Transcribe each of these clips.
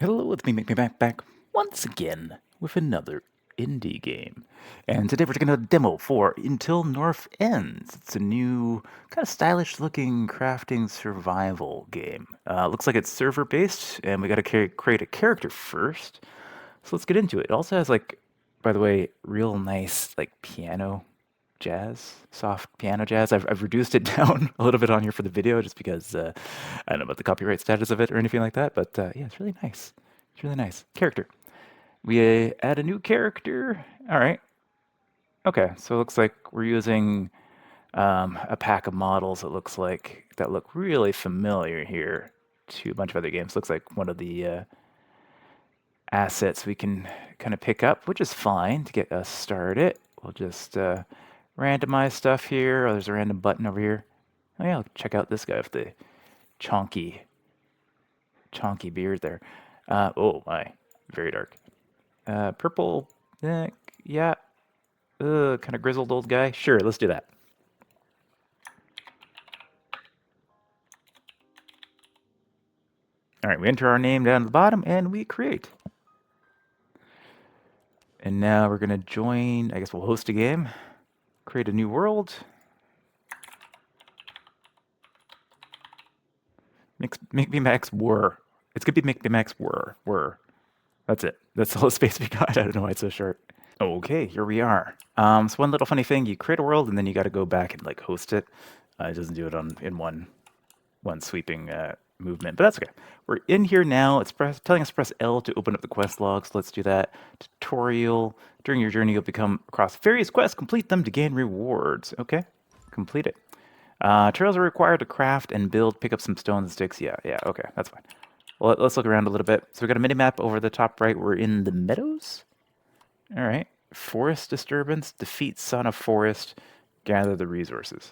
Hello, it's me back once again with another indie game. And today we're taking a demo for Until North Ends. It's a new, kind of stylish looking crafting survival game. Looks like it's server based, and we got to create a character first. So let's get into it. It also has, like, by the way, real nice, like, piano jazz, soft piano jazz. I've reduced it down a little bit on here for the video just because I don't know about the copyright status of it or anything like that. But yeah, it's really nice. It's really nice. Character. We add a new character. All right. Okay. So it looks like we're using a pack of models. It looks like that look really familiar here to a bunch of other games. Looks like one of the assets we can kind of pick up, which is fine to get us started. We'll just randomize stuff here. Oh, there's a random button over here. Oh yeah, check out this guy with the chonky beard there. Oh my, very dark. Purple, yeah. Kind of grizzled old guy. Sure, let's do that. All right, we enter our name down at the bottom and we create. And now we're gonna join, I guess we'll host a game, create a new world. Make me max were. It's gonna be make me max were. That's it. That's the whole space we got. I don't know why it's so short. Okay, here we are. So one little funny thing: you create a world and then you got to go back and like host it. It doesn't do it in one sweeping movement, but that's okay. We're in here now. It's telling us to press L to open up the quest logs. Let's do that. Tutorial. During your journey, you'll become across various quests. Complete them to gain rewards. Okay, complete it. Trails are required to craft and build. Pick up some stones and sticks. Yeah, okay, that's fine. Well, let's look around a little bit. So we got a mini map over the top right. We're in the meadows. All right. Forest disturbance. Defeat son of forest. Gather the resources.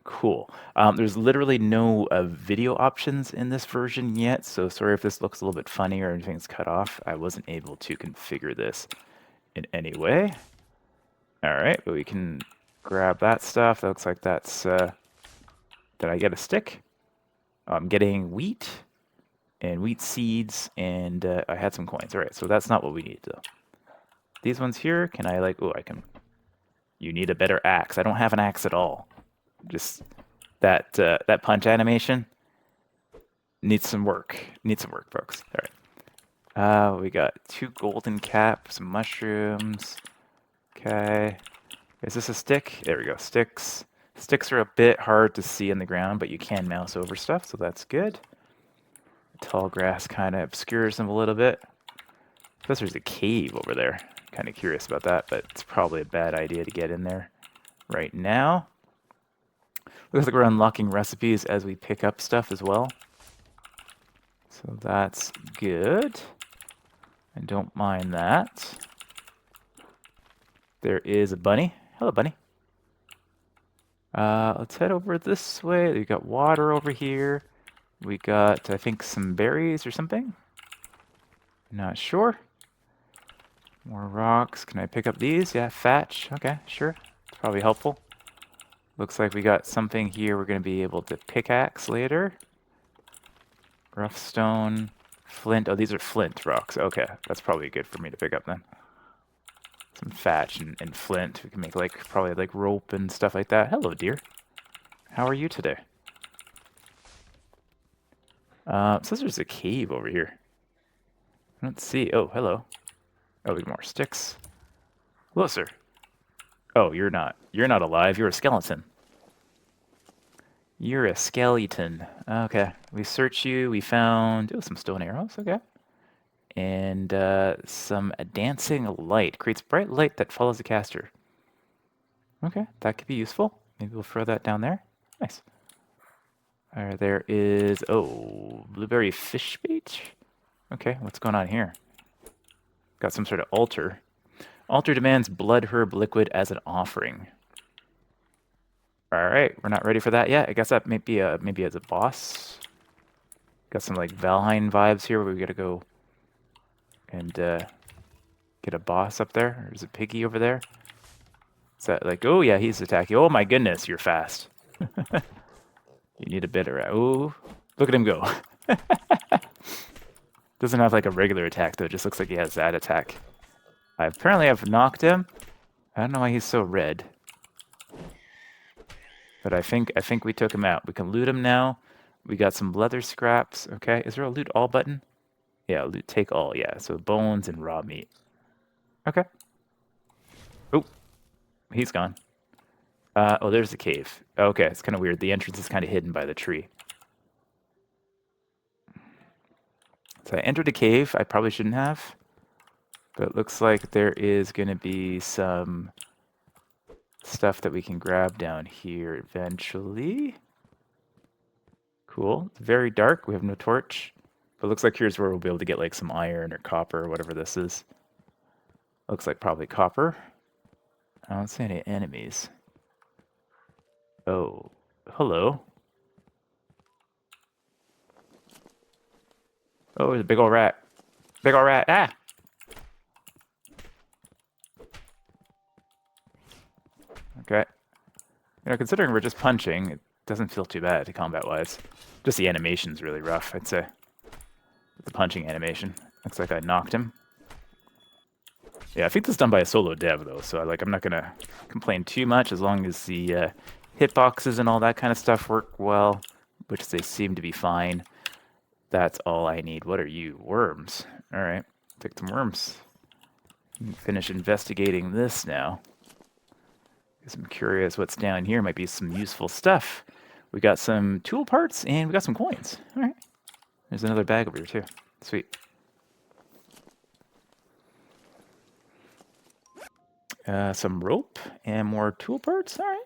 Cool. There's literally no video options in this version yet, so sorry if this looks a little bit funny or anything's cut off. I wasn't able to configure this in any way. All right, but we can grab that stuff. That looks like that's... did I get a stick? I'm getting wheat and wheat seeds, and I had some coins. All right, so that's not what we need, though. These ones here, can I like... Oh, I can... You need a better axe. I don't have an axe at all. Just that that punch animation needs some work. Needs some work, folks. All right. We got 2 golden caps, some mushrooms. Okay. Is this a stick? There we go. Sticks. Sticks are a bit hard to see on the ground, but you can mouse over stuff, so that's good. The tall grass kind of obscures them a little bit. Plus, there's a cave over there. Kind of curious about that, but it's probably a bad idea to get in there right now. Looks like we're unlocking recipes as we pick up stuff as well. So that's good. I don't mind that. There is a bunny. Hello, bunny. Let's head over this way. We got water over here. We got, I think, some berries or something. Not sure. More rocks. Can I pick up these? Yeah, thatch. Okay, sure. It's probably helpful. Looks like we got something here we're going to be able to pickaxe later. Rough stone, flint. Oh, these are flint rocks. Okay, that's probably good for me to pick up then. Some thatch and flint. We can make like probably like rope and stuff like that. Hello, dear. How are you today? Says there's a cave over here. Let's see. Oh, hello. Oh, we got more sticks. Hello, sir. Oh, you're not. You're not alive. You're a skeleton. You're a skeleton. Okay. We searched you. We found some stone arrows. Okay. And some dancing light. Creates bright light that follows the caster. Okay, that could be useful. Maybe we'll throw that down there. Nice. There is... Oh, blueberry fish bait? Okay, what's going on here? Got some sort of altar. Altar demands blood herb liquid as an offering. All right, we're not ready for that yet. I guess that may be maybe as a boss. Got some like Valheim vibes here where we gotta go and get a boss up there. There's a piggy over there. Is that like, oh yeah, he's attacking. Oh my goodness, you're fast. You need a bit of... Oh, look at him go. Doesn't have like a regular attack though. It just looks like he has that attack. Apparently I've knocked him. I don't know why he's so red. But I think we took him out. We can loot him now. We got some leather scraps. Okay. Is there a loot all button? Yeah, loot take all. Yeah. So bones and raw meat. Okay. Oh, he's gone. Oh, there's the cave. Okay, it's kind of weird. The entrance is kind of hidden by the tree. So I entered a cave. I probably shouldn't have. But it looks like there is going to be some stuff that we can grab down here eventually. Cool. It's very dark. We have no torch. But it looks like here's where we'll be able to get like some iron or copper or whatever this is. Looks like probably copper. I don't see any enemies. Oh, hello. Oh, there's a big old rat. Big old rat. Ah! Okay. You know, considering we're just punching, it doesn't feel too bad combat-wise. Just the animation's really rough, I'd say. The punching animation. Looks like I knocked him. Yeah, I think this is done by a solo dev, though, so I'm not going to complain too much as long as the hitboxes and all that kind of stuff work well, which they seem to be fine. That's all I need. What are you? Worms. All right, take some worms. Finish investigating this now. Because I'm curious what's down here. Might be some useful stuff. We got some tool parts and we got some coins. All right. There's another bag over here too. Sweet. Some rope and more tool parts. All right.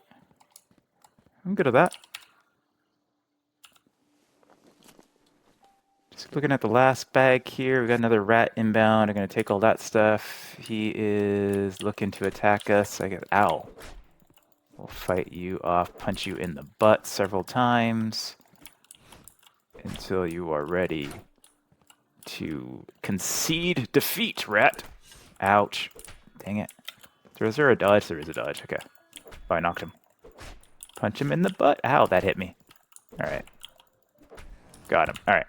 I'm good at that. Just looking at the last bag here. We got another rat inbound. I'm going to take all that stuff. He is looking to attack us. I got ow. We'll fight you off, punch you in the butt several times until you are ready to concede defeat, rat. Ouch. Dang it. Is there a dodge? There is a dodge. Okay. Oh, I knocked him. Punch him in the butt. Ow, that hit me. Alright. Got him. Alright.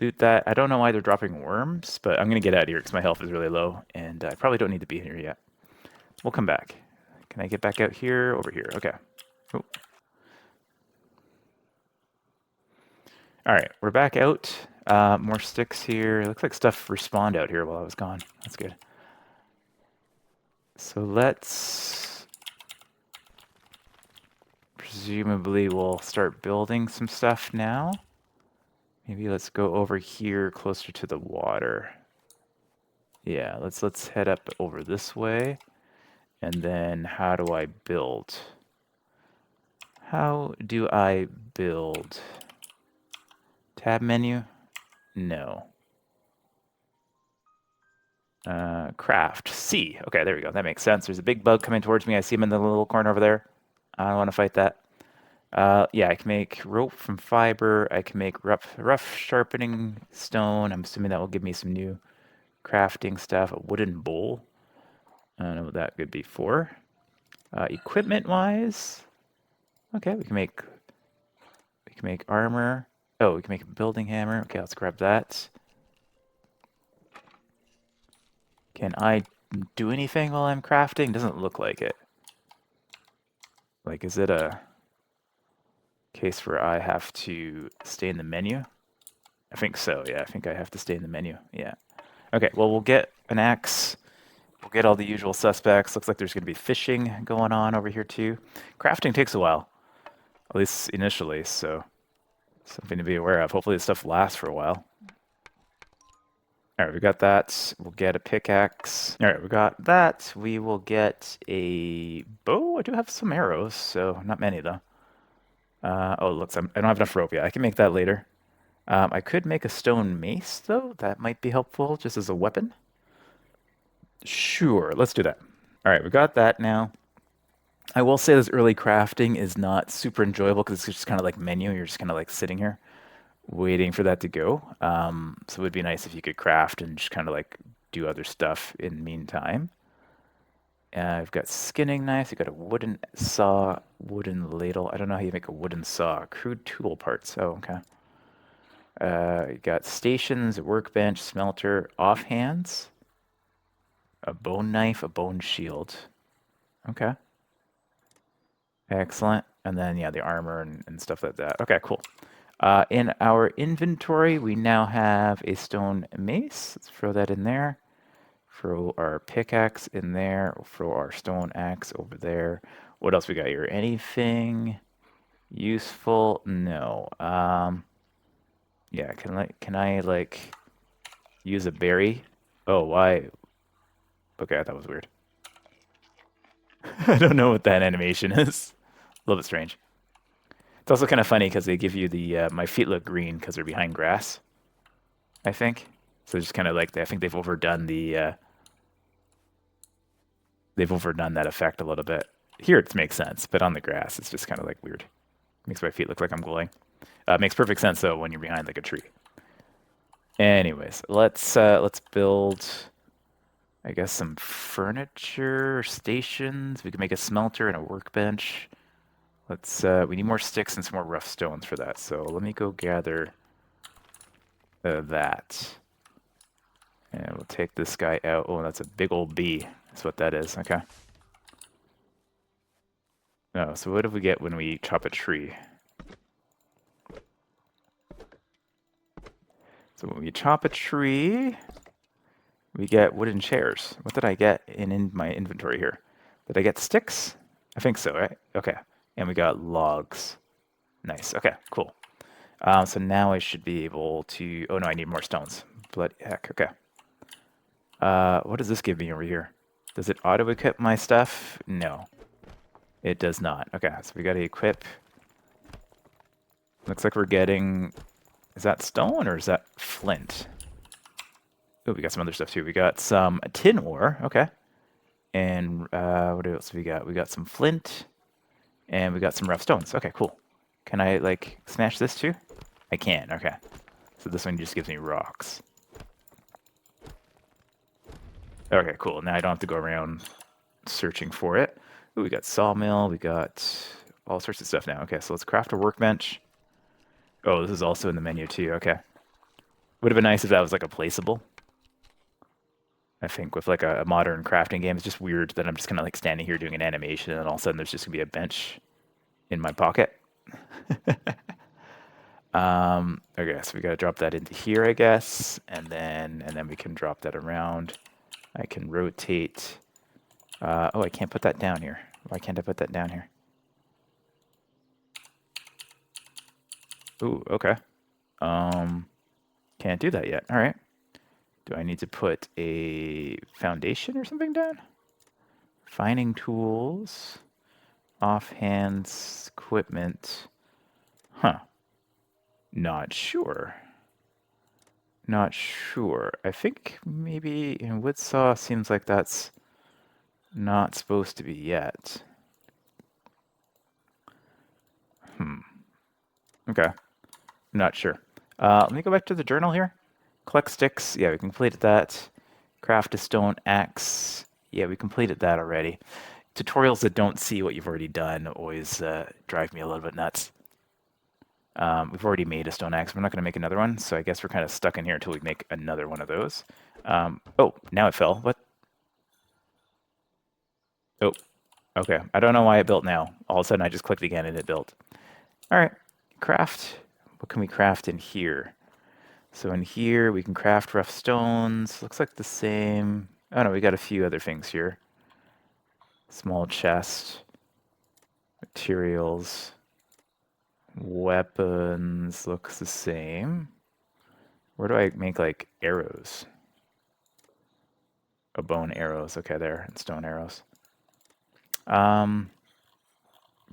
Loot that. I don't know why they're dropping worms, but I'm going to get out of here because my health is really low, and I probably don't need to be here yet. We'll come back. Can I get back out here? Over here. Okay. Oh. Alright, we're back out. More sticks here. Looks like stuff respawned out here while I was gone. That's good. So let's... Presumably we'll start building some stuff now. Maybe let's go over here closer to the water. Yeah, let's head up over this way. And then how do I build? How do I build? Tab menu? No. Craft. C. Okay, there we go. That makes sense. There's a big bug coming towards me. I see him in the little corner over there. I don't want to fight that. Yeah, I can make rope from fiber. I can make rough sharpening stone. I'm assuming that will give me some new crafting stuff. A wooden bowl. I don't know what that could be for. Equipment-wise, okay, we can make armor. Oh, we can make a building hammer. Okay, let's grab that. Can I do anything while I'm crafting? Doesn't look like it. Like, is it a case where I have to stay in the menu? I think so, yeah. I think I have to stay in the menu, yeah. Okay, well, we'll get an axe. We'll get all the usual suspects. Looks like there's going to be fishing going on over here, too. Crafting takes a while, at least initially, so something to be aware of. Hopefully this stuff lasts for a while. All right, we got that. We'll get a pickaxe. All right, we got that. We will get a bow. I do have some arrows, so not many, though. Oh, it looks, I don't have enough rope yet. I can make that later. I could make a stone mace, though. That might be helpful, just as a weapon. Sure, let's do that. All right, we got that now. I will say this early crafting is not super enjoyable because it's just kind of like menu. You're just kind of like sitting here waiting for that to go. So it would be nice if you could craft and just kind of like do other stuff in the meantime. I've got skinning knives. I've got a wooden saw, wooden ladle. I don't know how you make a wooden saw. Crude tool parts. Oh, okay. You got stations, a workbench, smelter, offhands, a bone knife, a bone shield. Okay. Excellent. And then, yeah, the armor and stuff like that. Okay, cool. In our inventory, we now have a stone mace. Let's throw that in there. Throw our pickaxe in there. Throw our stone axe over there. What else we got here? Anything useful? No. Yeah, can I like use a berry? Oh, why? Okay, that was weird. I don't know what that animation is. A little bit strange. It's also kind of funny because they give you the my feet look green because they're behind grass, I think. So just kind of like I think they've overdone that effect a little bit. Here it makes sense, but on the grass it's just kind of like weird. Makes my feet look like I'm glowing. Makes perfect sense though when you're behind like a tree. Anyways, let's build I guess some furniture stations. We can make a smelter and a workbench. We need more sticks and some more rough stones for that. So let me go gather that. And we'll take this guy out. Oh, that's a big old bee. That's what that is. Okay. No, so what do we get when we chop a tree? So when we chop a tree, we get wooden chairs. What did I get in my inventory here? Did I get sticks? I think so, right? Okay. And we got logs. Nice. Okay, cool. So now I should be able to... Oh, no, I need more stones. Bloody heck. Okay. What does this give me over here? Does it auto-equip my stuff? No. It does not. Okay, so we got to equip. Looks like we're getting... Is that stone or is that flint? Oh, we got some other stuff too. We got some tin ore. Okay. And what else have we got? We got some flint. And we got some rough stones. Okay, cool. Can I, like, smash this too? I can. Okay. So this one just gives me rocks. Okay, cool. Now I don't have to go around searching for it. Ooh, we got sawmill. We got all sorts of stuff now. Okay, so let's craft a workbench. Oh, this is also in the menu too. Okay. Would have been nice if that was like a placeable. I think with like a modern crafting game, it's just weird that I'm just kind of like standing here doing an animation and all of a sudden there's just gonna be a bench in my pocket. Okay, so we gotta drop that into here, I guess, and then we can drop that around. I can rotate. Oh, I can't put that down here. Why can't I put that down here? Ooh, okay. Can't do that yet. All right. Do I need to put a foundation or something down? Finding tools, offhands, equipment. Huh. Not sure. Not sure. I think maybe in wood saw seems like that's not supposed to be yet. Okay. Not sure. Let me go back to the journal here. Collect sticks. Yeah, we completed that. Craft a stone axe. Yeah, we completed that already. Tutorials that don't see what you've already done always drive me a little bit nuts. We've already made a stone axe. We're not going to make another one, so I guess we're kind of stuck in here until we make another one of those. Oh, now it fell. What? Oh, okay. I don't know why it built now. All of a sudden, I just clicked again and it built. All right, craft. What can we craft in here? So in here, we can craft rough stones. Looks like the same. Oh no, we got a few other things here. Small chest, materials, weapons. Looks the same. Where do I make like arrows? Oh, bone arrows. Okay, there, and stone arrows. Yeah,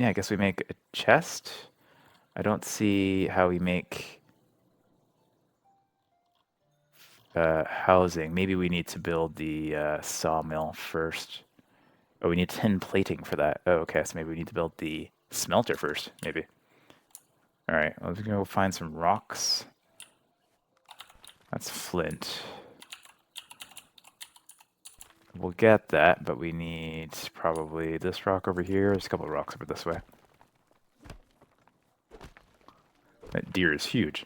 I guess we make a chest. I don't see how we make housing. Maybe we need to build the sawmill first. Oh, we need tin plating for that. Oh, okay, so maybe we need to build the smelter first, maybe. All right, let's go find some rocks. That's flint. We'll get that, but we need probably this rock over here. There's a couple of rocks over this way. That deer is huge.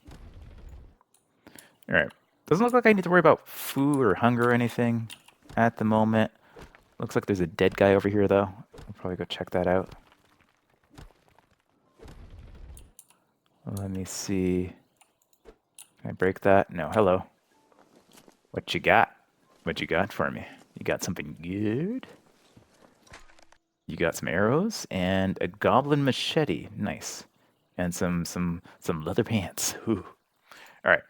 All right. Doesn't look like I need to worry about food or hunger or anything at the moment. Looks like there's a dead guy over here, though. I'll probably go check that out. Let me see. Can I break that? No. Hello. What you got? What you got for me? You got something good? You got some arrows and a goblin machete. Nice. And some leather pants. Ooh. All right.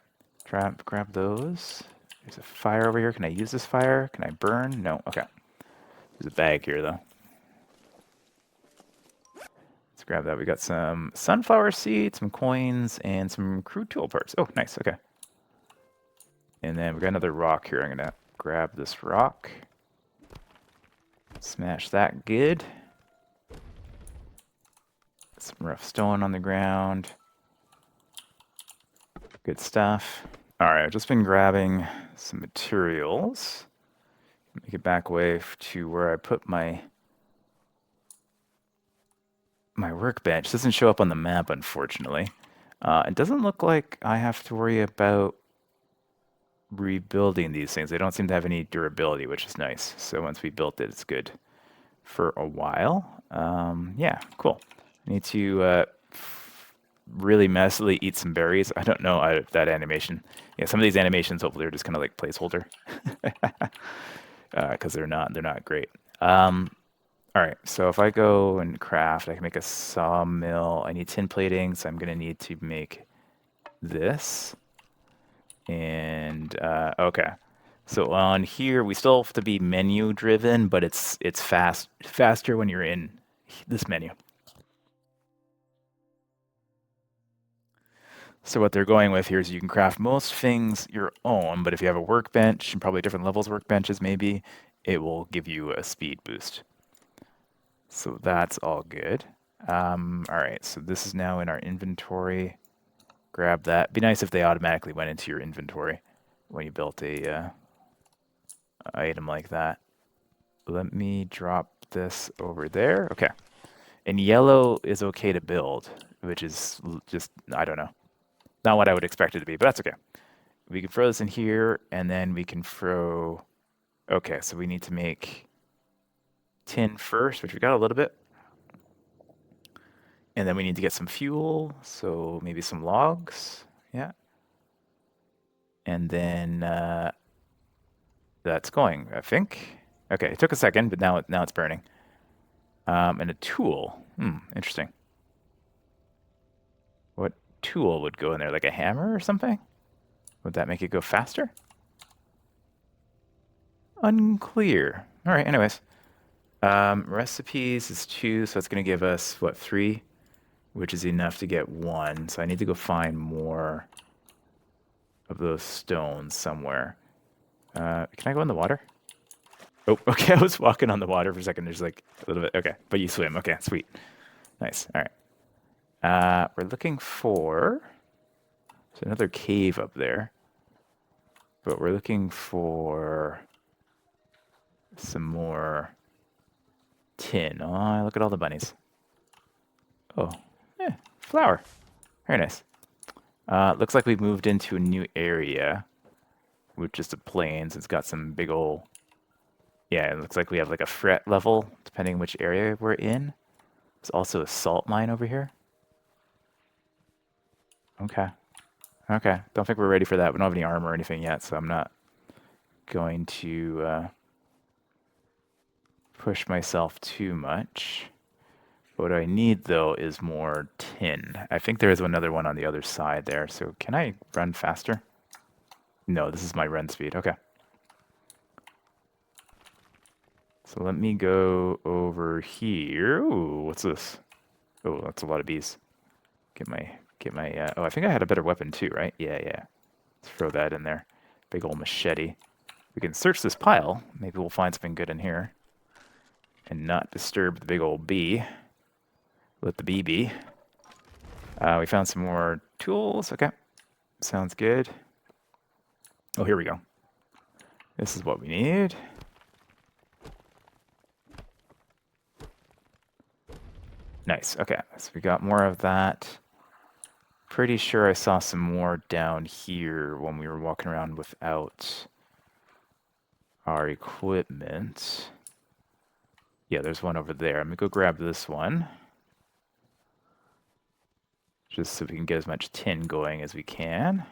Grab those. There's a fire over here. Can I use this fire? Can I burn? No. Okay. There's a bag here though. Let's grab that. We got some sunflower seeds, some coins, and some crude tool parts. Oh, nice. Okay. And then we got another rock here. I'm gonna grab this rock. Smash that good. Some rough stone on the ground. Good stuff. All right, I've just been grabbing some materials. Make it back way to where I put my workbench. It doesn't show up on the map, unfortunately. It doesn't look like I have to worry about rebuilding these things. They don't seem to have any durability, which is nice. So once we built it, it's good for a while. Yeah, cool. I need to really messily eat some berries. I don't know that animation. Yeah, some of these animations hopefully are just kind of like placeholder because they're not great. All right, so if I go and craft, I can make a sawmill. I need tin plating, so I'm gonna need to make this. And okay, so on here we still have to be menu driven, but it's faster when you're in this menu. So what they're going with here is you can craft most things your own, but if you have a workbench and probably different levels workbenches, maybe it will give you a speed boost. So that's all good. All right, so this is now in our inventory. Grab that. Be nice if they automatically went into your inventory when you built a item like that. Let me drop this over there. Okay. And yellow is okay to build, which is just, I don't know. Not what I would expect it to be, but that's okay. We can throw this in here, and then we can throw... Okay, so we need to make tin first, which we got a little bit. And then we need to get some fuel, so maybe some logs. Yeah. And then that's going, I think. Okay, it took a second, but now it's burning. And a tool. Interesting. What tool would go in there? Like a hammer or something? Would that make it go faster? Unclear. All right, anyways. Recipes is 2, so it's going to give us, what, 3? Which is enough to get 1. So I need to go find more of those stones somewhere. Can I go in the water? Oh, okay. I was walking on the water for a second. There's like a little bit. Okay, but you swim. Okay, sweet. Nice. All right. We're looking for... There's another cave up there. But we're looking for some more tin. Oh, look at all the bunnies. Oh, yeah, flower. Very nice. Looks like we've moved into a new area with just the plains. It's got some big old... Yeah, it looks like we have like a fret level, depending which area we're in. There's also a salt mine over here. Okay. Okay. Don't think we're ready for that. We don't have any armor or anything yet, so I'm not going to push myself too much. What I need, though, is more tin. I think there is another one on the other side there, so can I run faster? No, this is my run speed. Okay. So let me go over here. Ooh, what's this? Oh, that's a lot of bees. Get my, oh, I think I had a better weapon too, right? Yeah. Let's throw that in there. Big old machete. We can search this pile. Maybe we'll find something good in here. And not disturb the big old bee. Let the bee be. We found some more tools. Okay. Sounds good. Oh, here we go. This is what we need. Nice. Okay. So we got more of that. Pretty sure I saw some more down here when we were walking around without our equipment. Yeah, there's one over there. I'm gonna go grab this one. Just so we can get as much tin going as we can.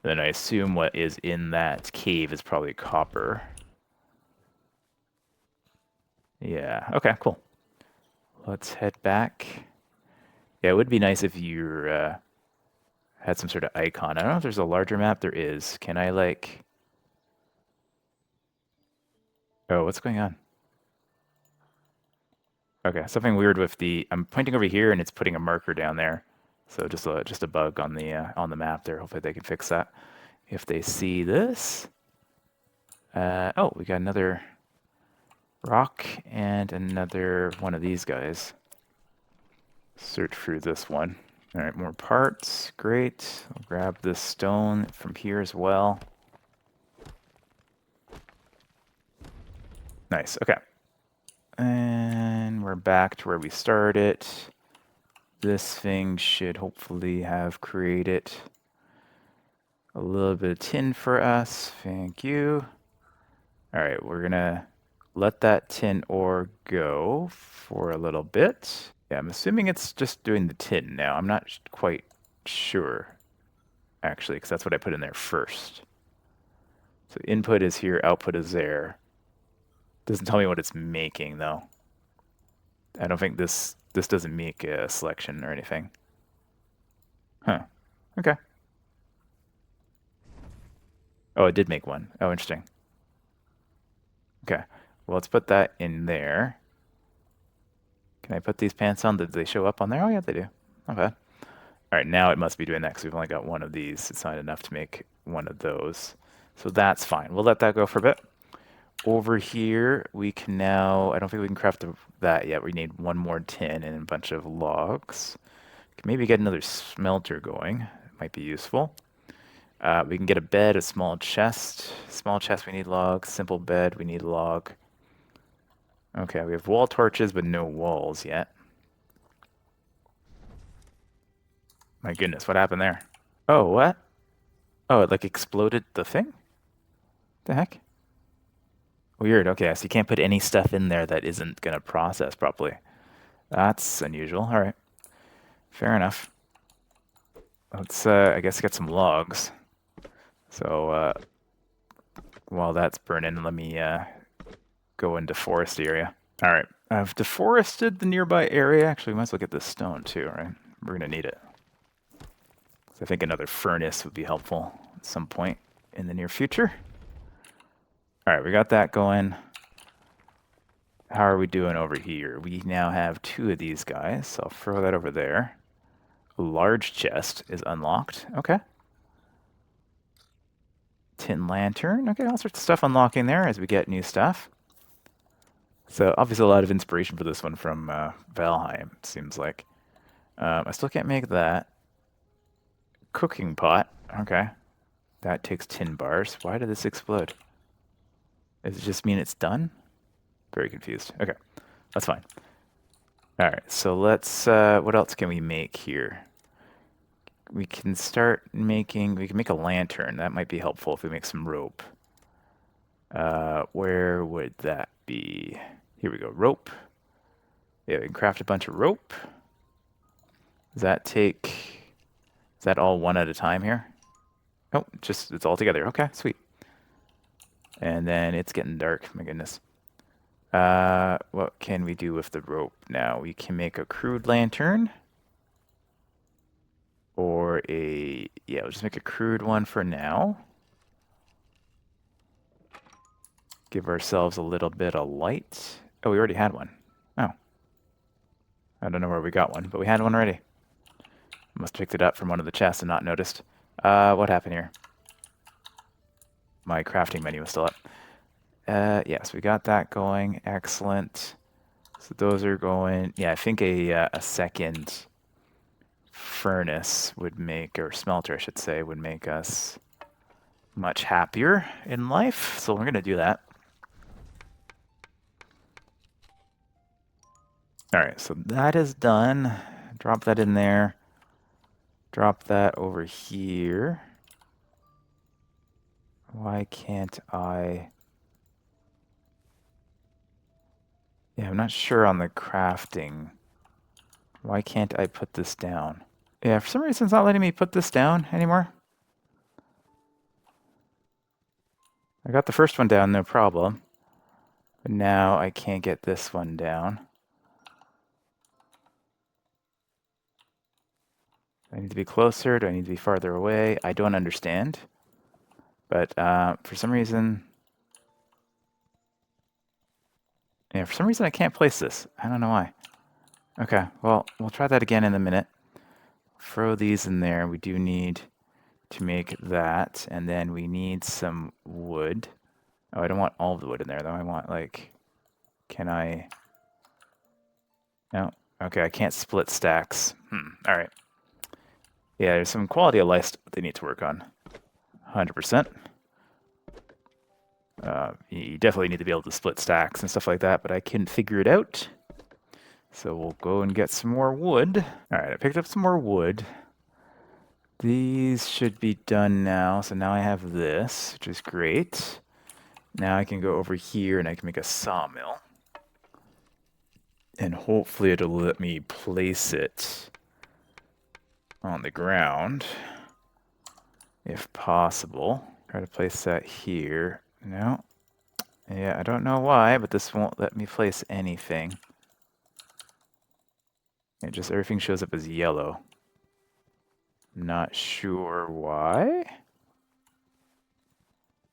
Then I assume what is in that cave is probably copper. Yeah, okay, cool. Let's head back. Yeah, it would be nice if you had some sort of icon. I don't know if there's a larger map. There is. Can I, like... Oh, what's going on? Okay, something weird with the... I'm pointing over here and it's putting a marker down there. So just a bug on the map there. Hopefully they can fix that. If they see this... oh, we got another rock and another one of these guys. Search through this one. All right, more parts. Great. I'll grab this stone from here as well. Nice. Okay. And we're back to where we started. This thing should hopefully have created a little bit of tin for us. Thank you. All right, we're gonna let that tin ore go for a little bit. Yeah, I'm assuming it's just doing the tin now. I'm not quite sure, actually, because that's what I put in there first. So input is here, output is there. Doesn't tell me what it's making, though. I don't think this doesn't make a selection or anything. Huh. Okay. Oh, it did make one. Oh, interesting. Okay. Well, let's put that in there. Can I put these pants on? Did they show up on there? Oh, yeah, they do. Okay. All right, now it must be doing that because we've only got one of these. It's not enough to make one of those. So that's fine. We'll let that go for a bit. Over here, we can now... I don't think we can craft that yet. We need one more tin and a bunch of logs. Can maybe get another smelter going. It might be useful. We can get a bed, a small chest. Small chest, we need logs. Simple bed, we need log. Okay, we have wall torches, but no walls yet. My goodness, what happened there? Oh, what? Oh, it like exploded the thing? The heck? Weird. Okay, so you can't put any stuff in there that isn't gonna process properly. That's unusual. All right, fair enough. Let's, I guess, get some logs. So while that's burning, let me go into forest area. All right, I've deforested the nearby area. Actually, we might as well get this stone too, right? We're gonna need it. So I think another furnace would be helpful at some point in the near future. All right, we got that going. How are we doing over here? We now have two of these guys, so I'll throw that over there. A large chest is unlocked. Okay. Tin lantern. Okay, all sorts of stuff unlocking there as we get new stuff. So obviously a lot of inspiration for this one from Valheim, it seems like. I still can't make that. Cooking pot. Okay. That takes tin bars. Why did this explode? Does it just mean it's done? Very confused. Okay, that's fine. All right, so let's, what else can we make here? We can start making, we can make a lantern. That might be helpful if we make some rope. Where would that be? Here we go, rope. Yeah, we can craft a bunch of rope. Does that take, is that all one at a time here? Oh, just, it's all together. Okay, sweet. And then it's getting dark, my goodness. What can we do with the rope now? We can make a crude lantern. Or a, yeah, we'll just make a crude one for now. Give ourselves a little bit of light. Oh, we already had one. Oh. I don't know where we got one, but we had one already. Must have picked it up from one of the chests and not noticed. What happened here? My crafting menu is still up. Yes, we got that going. Excellent. So those are going. Yeah, I think a second furnace would make, or smelter, I should say, would make us much happier in life. So we're going to do that. All right, so that is done. Drop that in there. Drop that over here. Why can't I? Yeah, I'm not sure on the crafting. Why can't I put this down? Yeah, for some reason it's not letting me put this down anymore. I got the first one down, no problem. But now I can't get this one down. Do I need to be closer? Do I need to be farther away? I don't understand. But for some reason... Yeah, for some reason I can't place this. I don't know why. Okay, well, we'll try that again in a minute. Throw these in there. We do need to make that. And then we need some wood. Oh, I don't want all of the wood in there, though. I want, like... Can I... No. Okay, I can't split stacks. All right. Yeah, there's some quality of life stuff they need to work on. 100%. You definitely need to be able to split stacks and stuff like that, but I can figure it out. So we'll go and get some more wood. All right, I picked up some more wood. These should be done now. So now I have this, which is great. Now I can go over here and I can make a sawmill. And hopefully it'll let me place it on the ground, if possible. Try to place that here. No. Yeah, I don't know why, but this won't let me place anything. It just, everything shows up as yellow. Not sure why.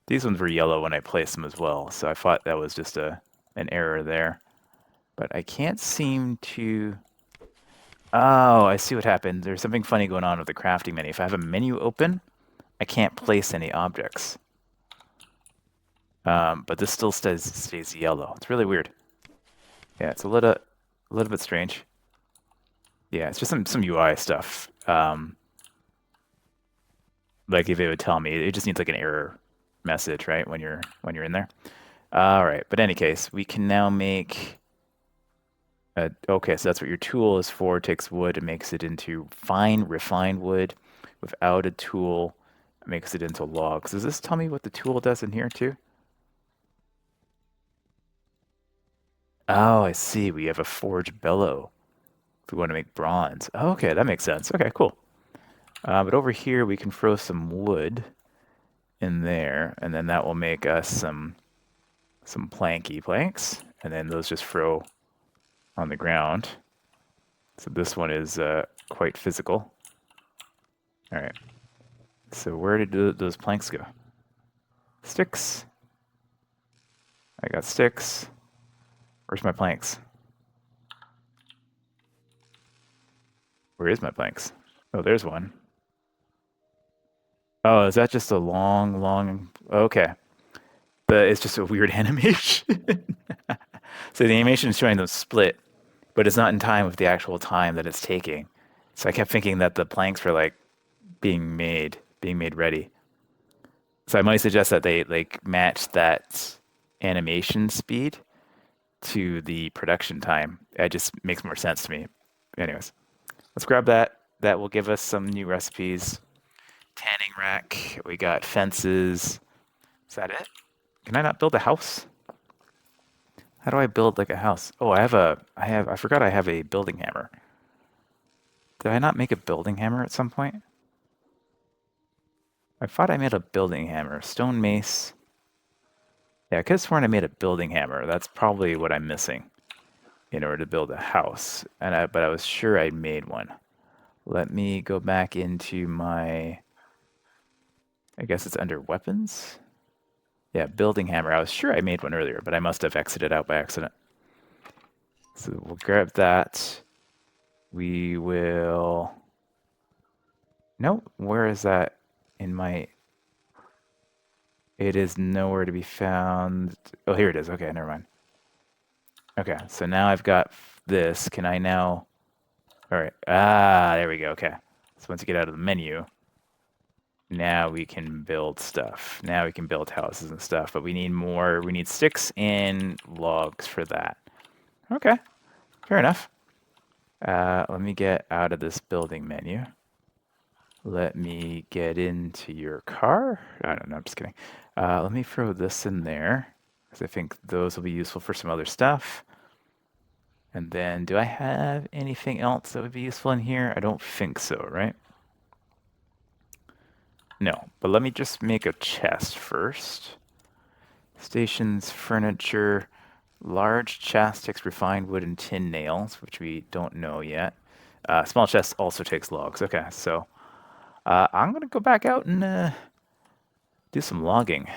These ones were yellow when I placed them as well, so I thought that was just an error there. But I can't seem to... Oh, I see what happened. There's something funny going on with the crafting menu. If I have a menu open, I can't place any objects. But this still stays yellow. It's really weird. Yeah, it's a little bit strange. Yeah, it's just some UI stuff. Like if it would tell me, it just needs like an error message, right? When you're in there. All right, but in any case, we can now make. Okay, so that's what your tool is for. It takes wood and makes it into fine, refined wood. Without a tool, it makes it into logs. Does this tell me what the tool does in here too? Oh, I see. We have a forge bellow. If we want to make bronze. Oh, okay, that makes sense. Okay, cool. But over here, we can throw some wood in there, and then that will make us some planky planks, and then those just throw on the ground. So this one is quite physical. All right. So where did those planks go? Sticks. I got sticks. Where's my planks? Where is my planks? Oh, there's one. Oh, is that just a long... Okay. It's just a weird animation. So the animation is showing them split, but it's not in time with the actual time that it's taking. So I kept thinking that the planks were like being made ready. So I might suggest that they like match that animation speed to the production time. It just makes more sense to me. Anyways, let's grab that. That will give us some new recipes. Tanning rack. We got fences. Is that it? Can I not build a house? How do I build like a house? Oh, I forgot I have a building hammer. Did I not make a building hammer at some point? I thought I made a building hammer. Stone mace. Yeah, I could have sworn I made a building hammer. That's probably what I'm missing in order to build a house. But I was sure I made one. Let me go back into my... I guess it's under weapons? Yeah, building hammer. I was sure I made one earlier, but I must have exited out by accident. So we'll grab that. We will... Nope, where is that in my... It is nowhere to be found. Oh, here it is. Okay, never mind. Okay, so now I've got this. Can I now... All right. Ah, there we go. Okay. So once you get out of the menu, now we can build stuff. Now we can build houses and stuff, but we need more. We need sticks and logs for that. Okay, fair enough. Let me get out of this building menu. Let me get into your car. I don't know, I'm just kidding. Let me throw this in there, because I think those will be useful for some other stuff. And then, do I have anything else that would be useful in here? I don't think so, right? No, but let me just make a chest first. Stations, furniture, large chest takes refined wood and tin nails, which we don't know yet. Small chest also takes logs. Okay, so I'm gonna go back out and do some logging.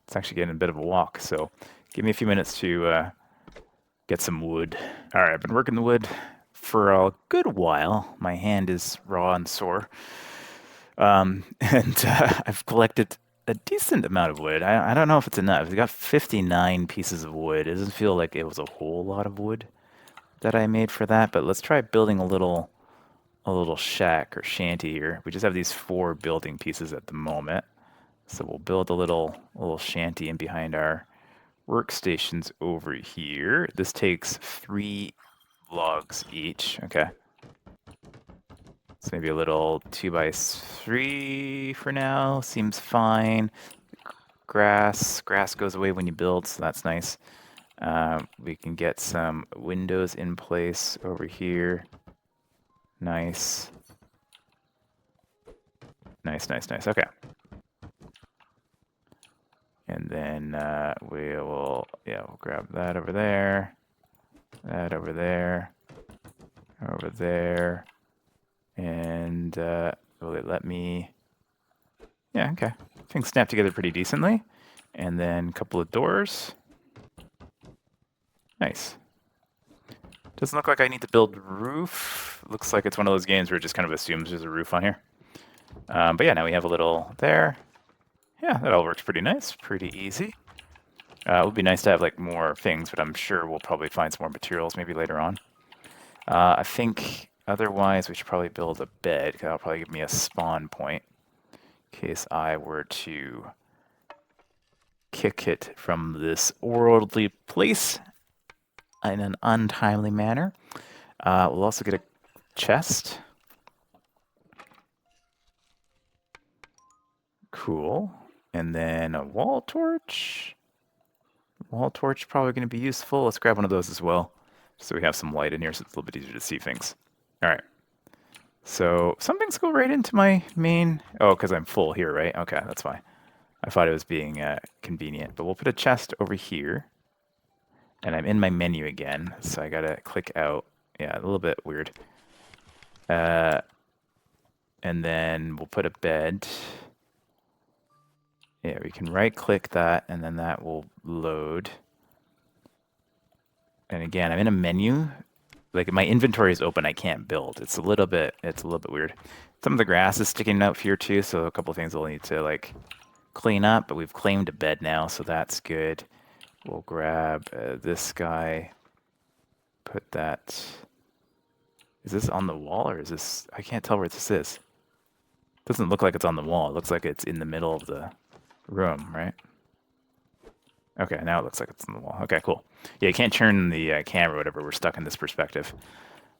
It's actually getting a bit of a walk, so give me a few minutes to get some wood. All right, I've been working the wood for a good while. My hand is raw and sore. And I've collected a decent amount of wood. I don't know if it's enough. I've got 59 pieces of wood. It doesn't feel like it was a whole lot of wood that I made for that, but let's try building a little shack or shanty here. We just have these 4 building pieces at the moment. So we'll build a little shanty in behind our workstations over here. This takes 3 logs each. Okay. So maybe a little 2x3 for now. Seems fine. Grass goes away when you build, so that's nice. We can get some windows in place over here. Nice. Nice. Okay. And then we'll grab that over there. That over there. Over there. And will it let me... Yeah, okay. Things snap together pretty decently. And then a couple of doors. Nice. Doesn't look like I need to build roof. Looks like it's one of those games where it just kind of assumes there's a roof on here. But yeah, now we have a little there. Yeah, that all works pretty nice. Pretty easy. It would be nice to have like more things, but I'm sure we'll probably find some more materials maybe later on. I think otherwise we should probably build a bed, because that'll probably give me a spawn point in case I were to kick it from this worldly place in an untimely manner. We'll also get a chest. Cool. And then a wall torch. Wall torch probably going to be useful. Let's grab one of those as well, so we have some light in here so it's a little bit easier to see things. All right. So some things go right into my main... Oh, because I'm full here, right? Okay, that's fine. I thought it was being convenient. But we'll put a chest over here. And I'm in my menu again, so I got to click out. Yeah, a little bit weird. And then we'll put a bed. Yeah, we can right-click that, and then that will load. And again, I'm in a menu. Like, my inventory is open, I can't build. It's a little bit weird. Some of the grass is sticking out here too, so a couple things we'll need to like clean up, but we've claimed a bed now, so that's good. We'll grab this guy, put that... Is this on the wall, or is this... I can't tell where this is. Doesn't look like it's on the wall. It looks like it's in the middle of the room, right? Okay, now it looks like it's on the wall. Okay, cool. Yeah, you can't turn the camera or whatever. We're stuck in this perspective.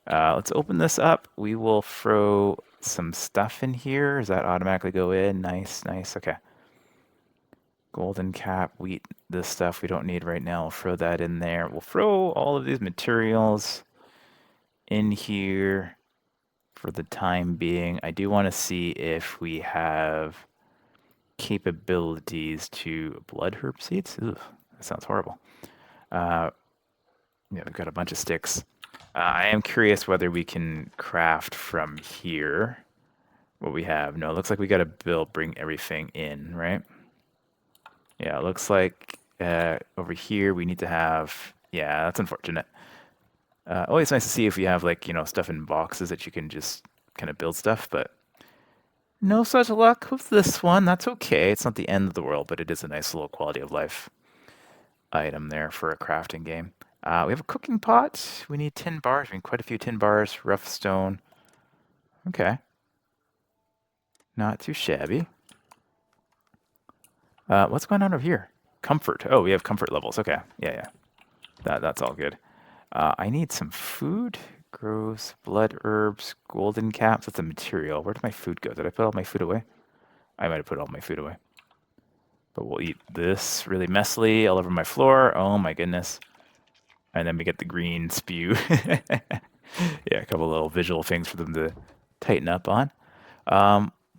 Let's open this up. We will throw some stuff in here. Does that automatically go in? Nice. Okay. Golden cap, wheat, this stuff we don't need right now. We'll throw that in there. We'll throw all of these materials in here for the time being. I do want to see if we have capabilities to blood herb seeds. Ugh, that sounds horrible. Yeah, we've got a bunch of sticks. I am curious whether we can craft from here what we have. No, it looks like we got to bring everything in, right? Yeah, it looks like over here we need to have... Yeah, that's unfortunate. Always nice to see if we have like, stuff in boxes that you can just kind of build stuff, but no such luck with this one. That's okay. It's not the end of the world, but it is a nice little quality of life item there for a crafting game. We have a cooking pot. We need tin bars. We need quite a few tin bars. Rough stone. Okay. Not too shabby. What's going on over here? Comfort. Oh, we have comfort levels. Okay. Yeah. That's all good. I need some food. Gross. Blood herbs. Golden caps. That's a material. Where did my food go? Did I put all my food away? I might have put all my food away. But we'll eat this really messily all over my floor. Oh my goodness. And then we get the green spew. Yeah, a couple little visual things for them to tighten up on.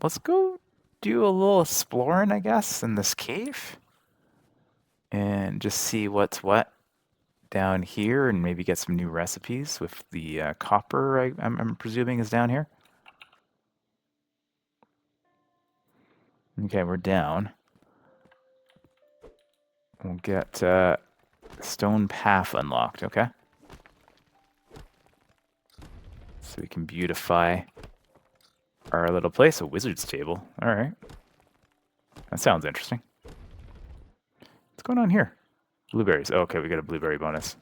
Let's go do a little exploring, I guess, in this cave. And just see what's what down here and maybe get some new recipes with the copper I'm presuming is down here. Okay, we're down. We'll get stone path unlocked, okay? So we can beautify our little place. A wizard's table. All right. That sounds interesting. What's going on here? Blueberries. Oh, okay, we got a blueberry bonus.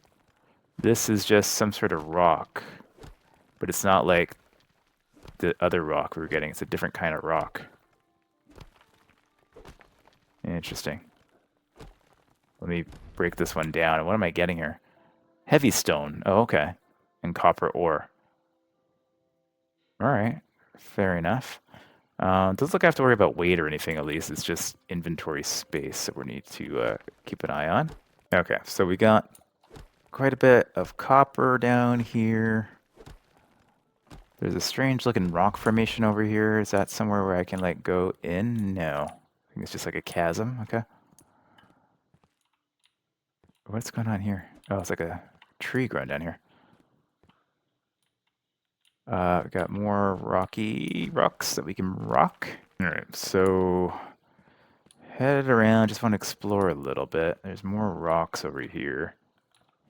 This is just some sort of rock, but it's not like the other rock we were getting. It's a different kind of rock. Interesting. Let me break this one down. What am I getting here? Heavy stone. Oh, okay. And copper ore. All right. Fair enough. Doesn't look like I have to worry about weight or anything, at least. It's just inventory space that we need to keep an eye on. Okay, so we got quite a bit of copper down here. There's a strange looking rock formation over here. Is that somewhere where I can like go in? No. I think it's just like a chasm. Okay. What's going on here? Oh, it's like a tree growing down here. We got more rocky rocks that we can rock. All right, so head around. Just want to explore a little bit. There's more rocks over here.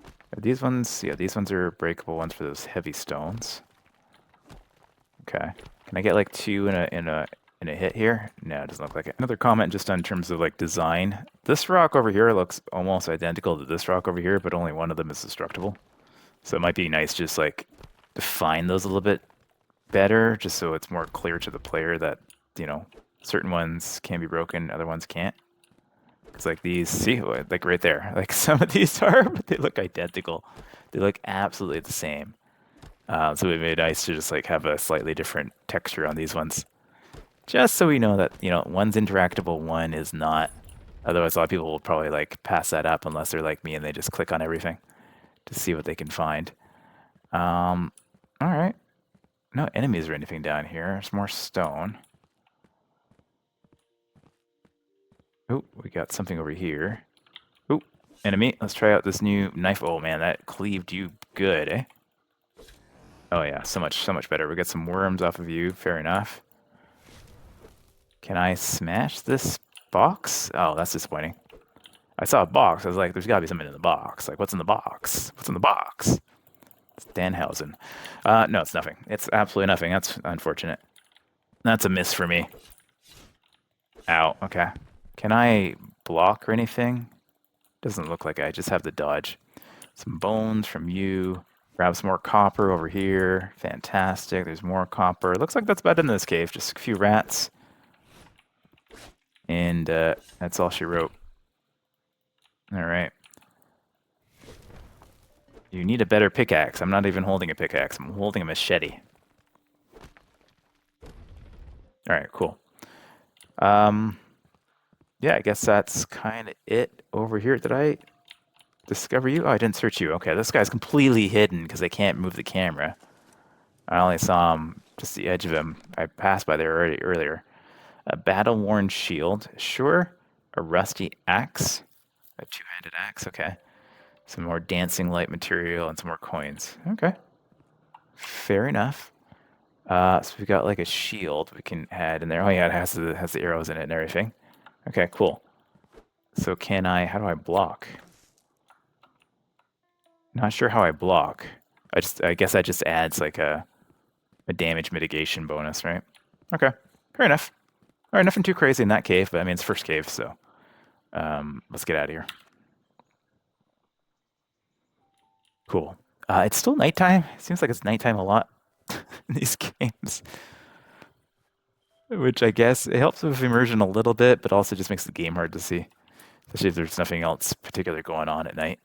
Are these ones? Yeah, these ones are breakable ones for those heavy stones. Okay. Can I get like two in a hit here? No, it doesn't look like it. Another comment just on terms of like design. This rock over here looks almost identical to this rock over here, but only one of them is destructible. So it might be nice just like define those a little bit better, just so it's more clear to the player that, you know, certain ones can be broken, other ones can't. Because like these, see, like right there, like some of these are, but they look identical. They look absolutely the same. So it made nice to just like have a slightly different texture on these ones, just so we know that, you know, one's interactable, one is not. Otherwise, a lot of people will probably like pass that up unless they're like me and they just click on everything to see what they can find. All right. No enemies or anything down here. There's more stone. Oh, we got something over here. Oh, enemy. Let's try out this new knife. Oh man, that cleaved you good, eh? Oh yeah, so much better. We got some worms off of you. Fair enough. Can I smash this box? Oh, that's disappointing. I saw a box. I was like, there's got to be something in the box. Like, what's in the box? What's in the box? It's Danhausen. No, it's nothing. It's absolutely nothing. That's unfortunate. That's a miss for me. Ow. Okay. Can I block or anything? Doesn't look like I just have the dodge. Some bones from you. Grab some more copper over here. Fantastic. There's more copper. Looks like that's about it in this cave. Just a few rats. And that's all she wrote. All right. You need a better pickaxe. I'm not even holding a pickaxe. I'm holding a machete. All right, cool. Yeah, I guess that's kind of it over here. Did I discover you? Oh, I didn't search you. Okay, this guy's completely hidden because I can't move the camera. I only saw him, just the edge of him. I passed by there already earlier. A battle-worn shield. Sure. A rusty axe. A two-handed axe. Okay. Some more dancing light material and some more coins. Okay. Fair enough. So we've got like a shield we can add in there. Oh yeah, it has the arrows in it and everything. Okay, cool. So can I, how do I block? Not sure how I block. I guess that just adds like a damage mitigation bonus, right? Okay, fair enough. All right, nothing too crazy in that cave, but I mean, it's first cave, so let's get out of here. Cool. It's still nighttime. It seems like it's nighttime a lot in these games. Which I guess it helps with immersion a little bit, but also just makes the game hard to see. Especially if there's nothing else particular going on at night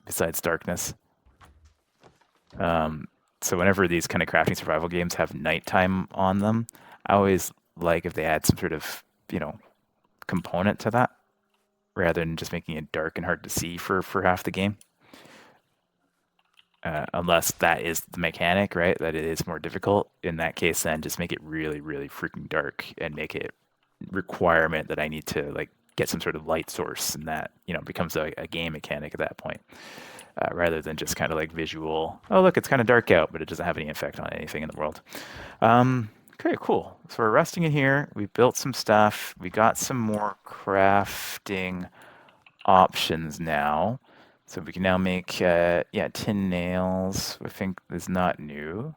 besides darkness. So whenever these kind of crafting survival games have nighttime on them, I always like if they add some sort of, you know, component to that rather than just making it dark and hard to see for half the game. Unless that is the mechanic, right? That it is more difficult. In that case, then just make it really, really freaking dark and make it requirement that I need to like get some sort of light source, and that becomes a game mechanic at that point, rather than just kind of like visual. Oh, look, it's kind of dark out, but it doesn't have any effect on anything in the world. Okay, cool. So we're resting in here. We built some stuff. We got some more crafting options now. So we can now make, yeah, tin nails, I think is not new.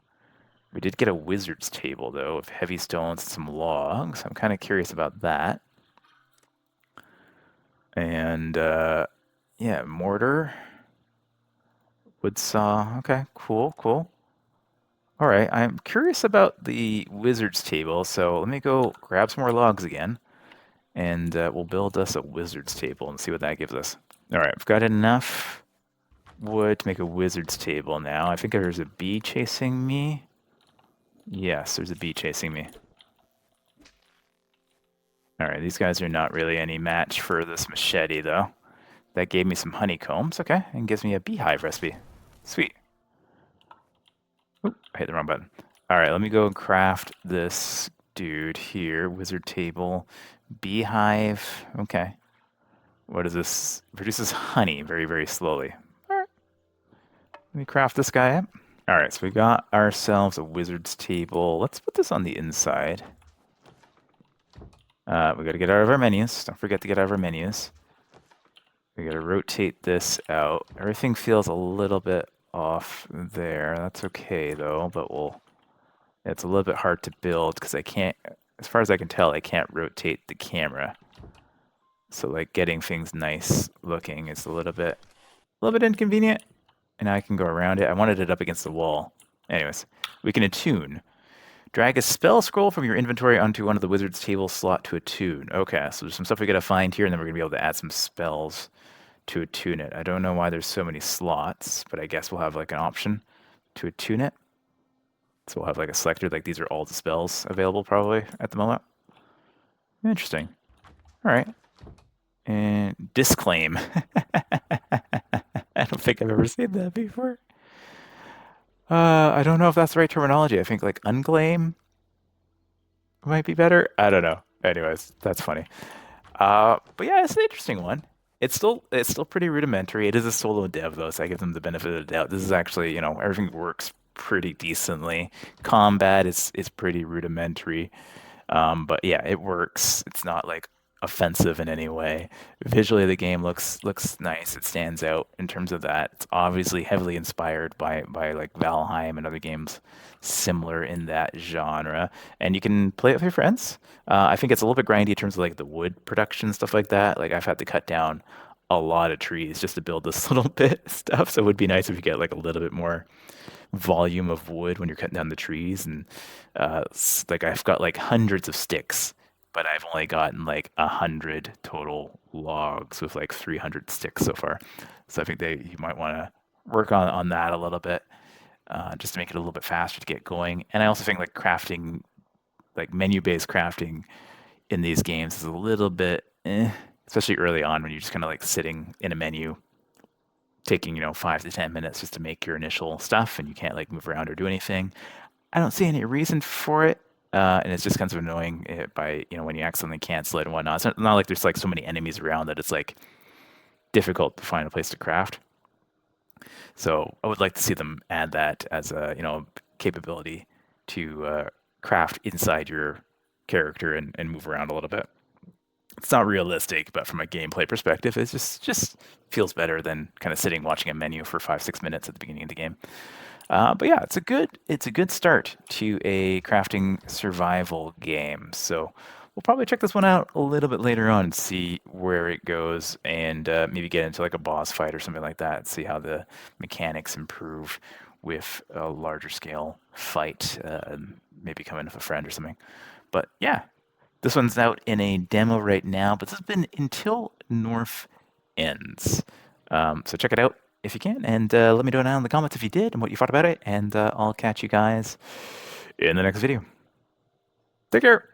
We did get a wizard's table, though, of heavy stones and some logs. I'm kind of curious about that. And, yeah, mortar, wood saw. Okay, cool, cool. All right, I'm curious about the wizard's table, so let me go grab some more logs again, and we'll build us a wizard's table and see what that gives us. All right, I've got enough wood to make a wizard's table now. I think there's a bee chasing me. Yes, there's a bee chasing me. All right, these guys are not really any match for this machete, though. That gave me some honeycombs, okay, and gives me a beehive recipe. Sweet. Oop, I hit the wrong button. All right, let me go and craft this dude here. Wizard table, beehive. Okay. What is this? Produces honey very, very slowly. All right, let me craft this guy up. All right, so we got ourselves a wizard's table. Let's put this on the inside. We got to get out of our menus. Don't forget to get out of our menus. We got to rotate this out. Everything feels a little bit off there. That's okay though, but it's a little bit hard to build because I can't, as far as I can tell, I can't rotate the camera. So like getting things nice looking is a little bit inconvenient. And now I can go around it. I wanted it up against the wall. Anyways, we can attune. Drag a spell scroll from your inventory onto one of the wizard's table slot to attune. Okay, so there's some stuff we gotta find here, and then we're gonna be able to add some spells to attune it. I don't know why there's so many slots, but I guess we'll have like an option to attune it. So we'll have like a selector, like these are all the spells available probably at the moment. Interesting. All right. And disclaim. I don't think I've ever seen that before. I don't know if that's the right terminology. I think like unclaim might be better. I don't know. Anyways, that's funny. But yeah, it's an interesting one. It's still pretty rudimentary. It is a solo dev though, so I give them the benefit of the doubt. This is actually, everything works pretty decently. Combat is pretty rudimentary. But yeah, it works. It's not like offensive in any way. Visually, the game looks nice. It stands out in terms of that. It's obviously heavily inspired by like Valheim and other games similar in that genre. And you can play it with your friends. I think it's a little bit grindy in terms of like the wood production stuff like that. Like I've had to cut down a lot of trees just to build this little bit of stuff. So it would be nice if you get like a little bit more volume of wood when you're cutting down the trees. And like I've got like hundreds of sticks, but I've only gotten like 100 total logs with like 300 sticks so far. So I think you might want to work on that a little bit, just to make it a little bit faster to get going. And I also think like crafting, like menu-based crafting in these games is a little bit, especially early on when you're just kind of like sitting in a menu taking 5 to 10 minutes just to make your initial stuff and you can't like move around or do anything. I don't see any reason for it. And it's just kind of annoying by when you accidentally cancel it and whatnot. It's not like there's like so many enemies around that it's like difficult to find a place to craft. So I would like to see them add that as a capability to craft inside your character and move around a little bit. It's not realistic, but from a gameplay perspective, it just feels better than kind of sitting watching a menu for 5 6 minutes at the beginning of the game. But yeah, it's a good start to a crafting survival game. So we'll probably check this one out a little bit later on and see where it goes, and maybe get into like a boss fight or something like that. See how the mechanics improve with a larger scale fight. Maybe come in with a friend or something. But yeah, this one's out in a demo right now, but this has been until North ends. So check it out. if you can, and let me know down in the comments if you did and what you thought about it, and I'll catch you guys in the next video. Take care.